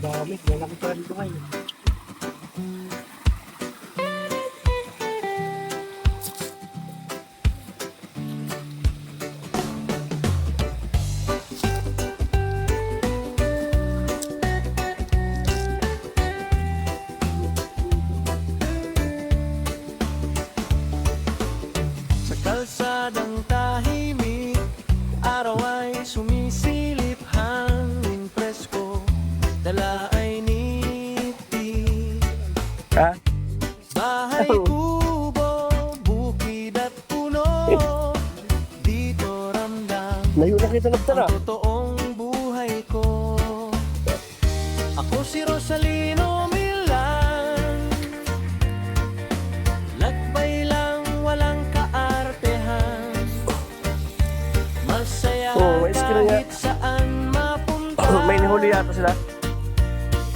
Dami, malaki pa rin ito ngayon. Sa kalsadang tahimik, araw ay sumisilip, hangin presko, dala ay niti. Ha? Bahay, kubo, bukid at puno, dito ramdam Layo na kita ang nagtara. totoong buhay ko. Ako si Rosalino Milan, lakbay lang walang kaartehan, masaya Oo, may iskina niya. kahit saan mapunta. May nihuli yata sila.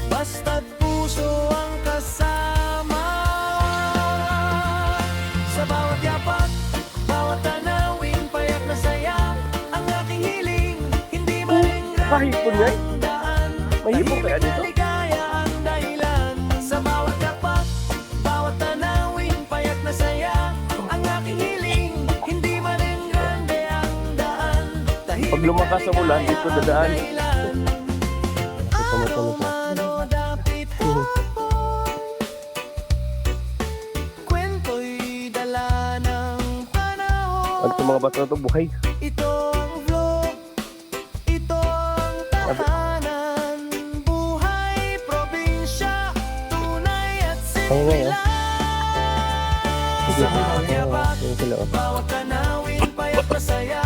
Basta't puso ang kasama. Sa bawat yapak, bawat tanawin, payak na saya, ang aking hiling, hindi maling Kahipon niya. ang daan. May hipon kaya Tahimik na dito? ligaya ang dahilan. Sa bawat yapak, bawat tanawin, payak na saya, ang aking hiling, hindi maling grande ang daan. Tahimik Pag lumakas ang ulan, dito dadaan. dahilan. Ito mo ito. Ano dapit hapon, kwento'y dala ng panahon. Ano itong mga bata na ito, buhay. Ito ang vlog, ito ang tahanan, buhay probinsya, tunay at Kaya nga simple yan. lang. Sa bawat yapak, Ayun sila, oh. bawat tanawin, payak na saya,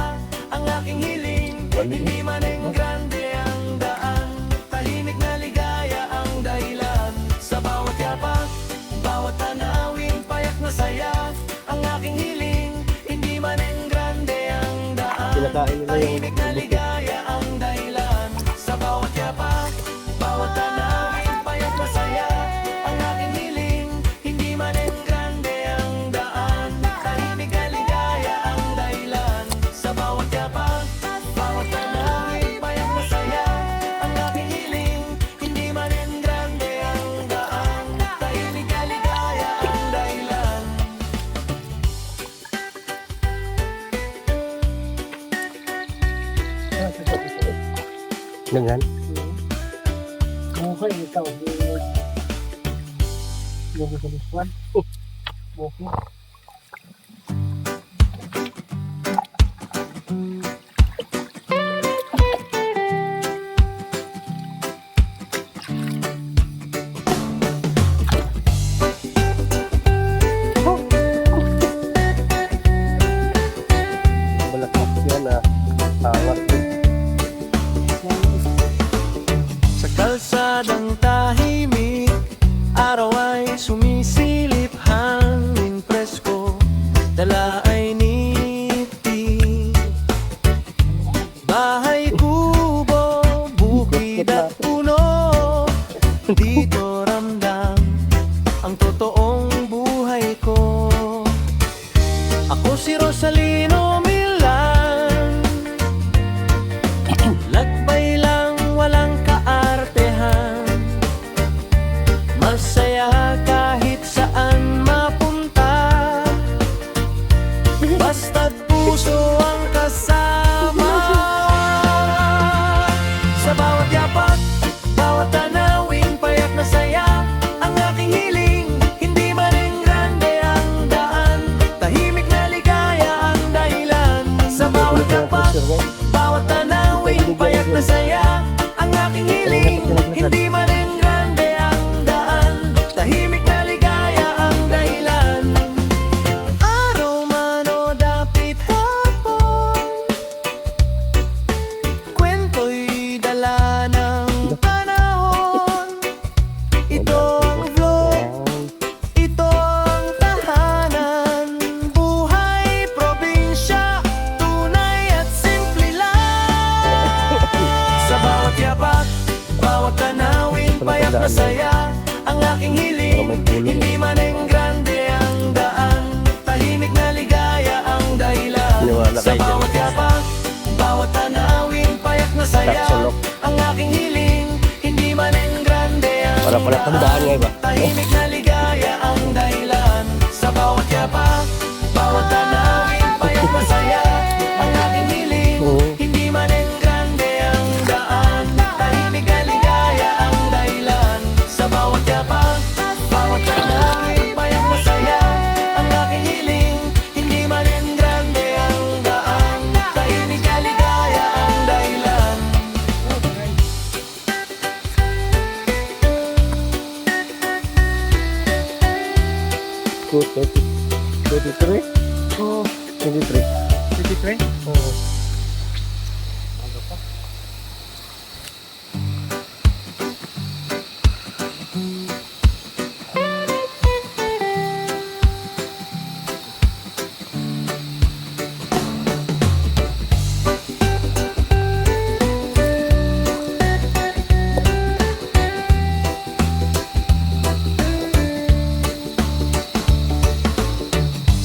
ang aking hiling, hindi maning grande ang daan. Tahimik na ligaya ang dahilan. Sa bawat yapak, bawat tanawin, payak na saya, ang aking hiling, hindi maning grande ang daan. Kinakain nila yung Tahimik na ligaya ang dahilan. Sa bawat yapak, bawat tanawin, payak na saya, ang aking hiling, hindi maning grande ang daan. Tahimik na ligaya ang dahilan. Sa bawat yapak, bawat tanawin, payak na saya, ang aking hiling, hindi maning grande ang daan. Tahimik na ligaya ang dahilan. Dengan. Okay, ikaw. Yung kaluswan. Okay. Balakak yan ah. Angat din. Sa kalsadang tahimik, araw ay sumisilip, hangin presko, dala ay niti. Bahay, kubo, bukid at puno, dito ramdam ang totoong buhay ko. Ako si Rosalino Milan, lakbay lang walang kaartehan, masaya kahit saan mapunta, basta't puso ang kasama. Sa bawat yapak, bawat tanawin, payak na saya, ang aking hiling, hindi maling grande ang daan. Tahimik na ligaya ang dahilan. Sa bawat yapak, bawat tanawin, payak na saya, ang aking hiling, hindi maling grande ang daan. Tahimik na ligaya ang dahilan. Araw man o dapit hapon, kwento'y dala ng panahon. Ito ang vlog, ito ang tahanan, buhay probinsya, tunay at simple lang. Sa bawat yapak, bawat tanawin, payak na saya, ang aking hiling, hindi maning grande ang daan. Tahimik na ligaya ang dahilan. Iniwala Sa kayo dyan. bawat yapak, bawat tanawin, payak na saya, Tapsolok. ang aking hiling, hindi maning Ang daan nga ba? Tahimik na ligaya ang dahilan. Sa bawat yapak, bawat tanawin, payak masaya ang aking hiling. Hindi man ang grande ang daan. Tahimik na ligaya ang dahilan. Sa bawat yapak, bawat tanawin, payak masaya ang aking hiling. Hindi man ang grande ang daan. Tahimik na ligaya ang dahilan. Good, 23? Oo. 23. 23? Oo. Ano pa?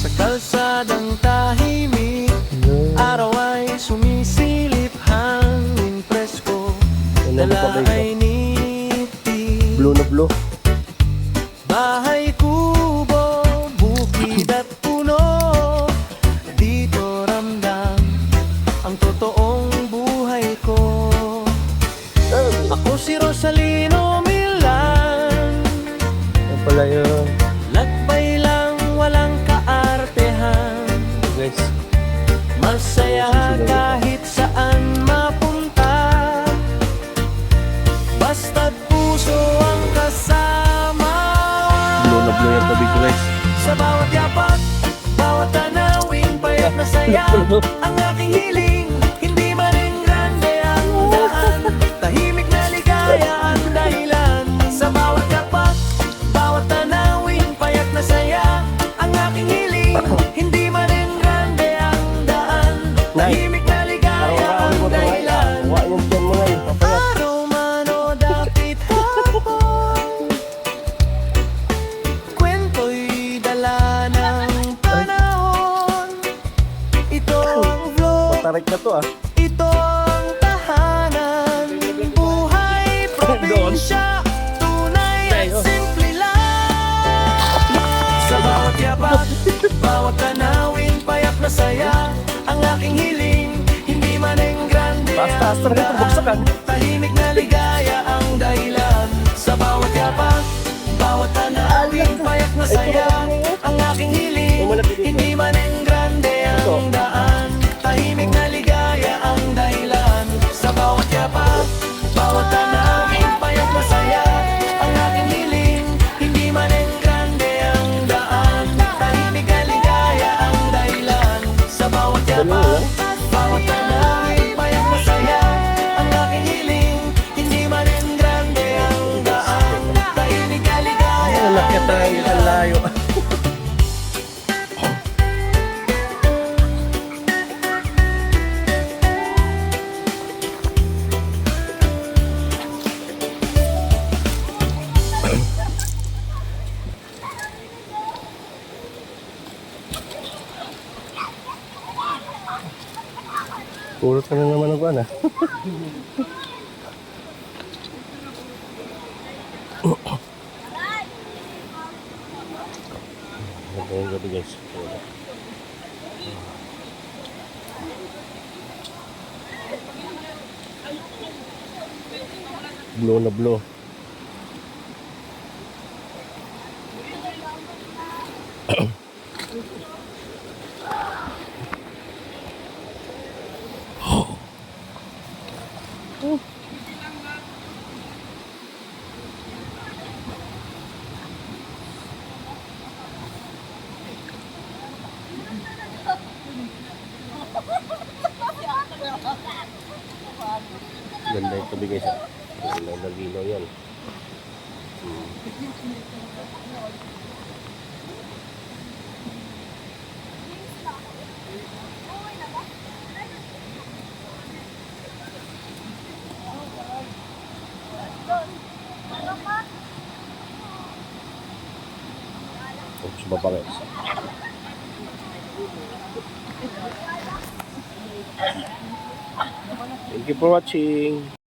Sa kalsadang tahimik, araw ay sumisilip, hangin presko, Ano ba dala ba ito? ay niti. Blue na blue. Bahay kubo, bukid at puno, dito ramdam ang totoong buhay ko. Ako si Rosalino Milan, Ano pala yun? lakbay lang walang kaartehan. Guys, Masaya kahit saan mapunta, basta't puso ang kasama. blue na blue yung tubig guys. Sa bawat yapak, bawat tanawin, payak na saya ang aking hiling. Hindi man ang grande ang daan, tahimik na ligaya ang dahilan. Sa bawat yapak, bawat tanawin, payak na saya ang aking hiling. Hindi man ang grande ang daan, tahimik na ligaya ang dahilan. Huwag yung tiyan mo ngayon. Papayat. Araw man o dapit hapon, kwento'y dala ng panahon. Ito ang vlog, Patarik na to ah. ito ang tahanan. Buhay probinsya, tunay at simple lang. Sa bawat yapak, bawat tanawin, payak na saya ang aking hiling. Hindi man ang grande Taas-taas ang talaga itong bugsakan. tahimik na ligaya ang dahilan. Sa bawat yapak, bawat tanawin, payak na saya ang aking hiling. Hindi man ang grande ang daan, tahimik na ligaya ang dahilan. Sa bawat yapak, bawat tanawin, payak na saya ang aking hiling. Hindi man ang grande ang daan, tahimik na ligaya ang dahilan. Sa bawat yapak, bawat tanawin, payak na saya ang aking hiling. Hindi man ang grande ang daan, tahimik na ligaya Ang laki ang tayo, ang dahilan. layo. Puro ka na naman ang kuwan ah. Ito yung gabi guys. Blow na blow. Ganda yung tubig guys. Ganda yung lagino yan. Sa baba guys. Thank you for watching.